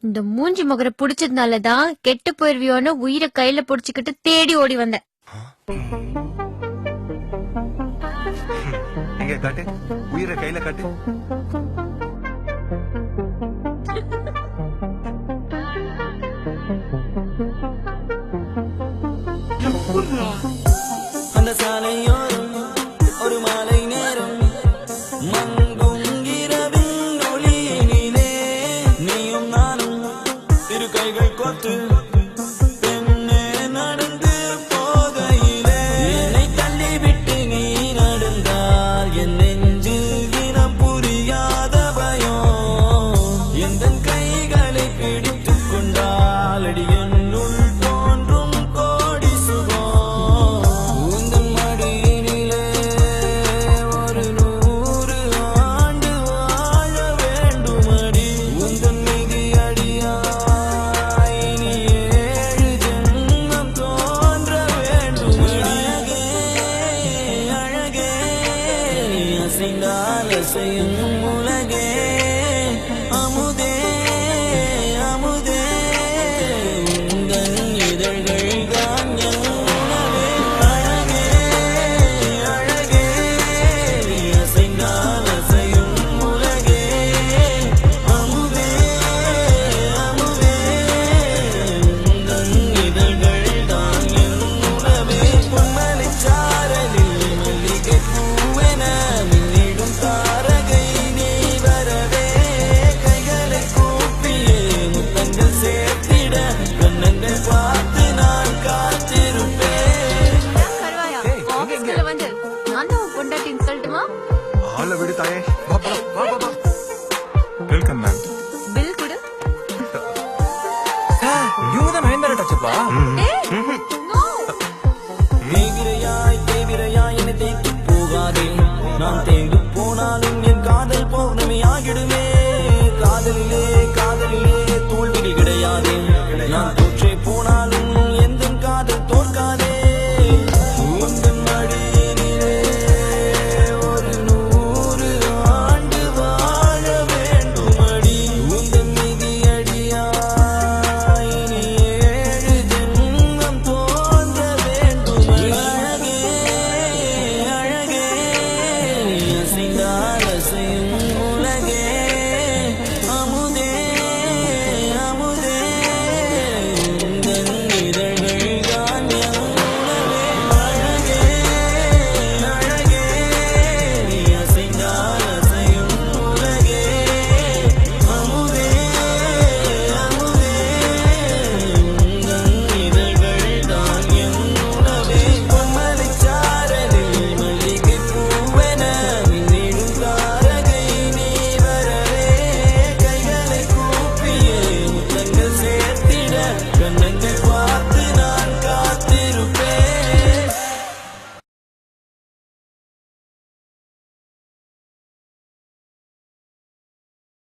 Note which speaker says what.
Speaker 1: இந்த மூஞ்சி முகர புடிச்சதுனாலதான் கெட்டு போயிருவியோன்னு உயிரை கையில புடிச்சுக்கிட்டு தேடி ஓடி வந்தேன்.
Speaker 2: காட்டு, உயிரை கையில காட்டு.
Speaker 3: அந்த சாலையோரம் ஒரு மாலை நேரம் மங்கும் இரவின் ஒளியினிலே நீயும் நானும் இரு கைகள் கோர்த்து பெண்ணே நடந்து போகையிலே என்னை தள்ளிவிட்டு நீ நடந்தால் என் நெஞ்சில் இனம் புரியாத பயம் எந்த கைகளை பிடித்துக் கொண்டால் அடியனுள் தோன்றும் கோடி சுகம் உந்தன் மடியினிலே ஒரு 100 ஆண்டு வாழ வேண்டுமடி உந்தன் மிகி அடியாய் இனி 7 ஜென்மம் தோன்ற வேண்டுமடி அழகே நீ அசைந்தால் அசையும் உலகே அமுதே அமுதே உந்தன் இதழ்கள் தான் என் உணவே அழகே அழகே நீ அசைந்தால் அசையும் உலகே அமுதே அமுதே உந்தன் இதழ்கள் தான் என் உணவே பொன்மலைச் சாரலில் மல்லிகை பூவென மின்னிடும் தாரகை நீ வரவே கைகளை கூப்பியே முத்தங்கள் சேர்த்திட கண்ணங்கள் பார்த்து நான் காத்திருப்பேன்.
Speaker 1: ஆபீஸ்க்குள்ள வந்து நான் தான் உன் பொண்டாட்டின்னு சொல்லட்டுமா?
Speaker 2: ஆளை விடு தாயே. வா, வா, வா, வா, வா. Welcome ma'am.
Speaker 1: பில் கொடு.
Speaker 4: இவங்க தான் நயன்தாரா டச்சப்பா.
Speaker 1: நோ.
Speaker 3: தேவிரையாய் தேவிரையாய் என்னை தேய்த்து போகாதே நான்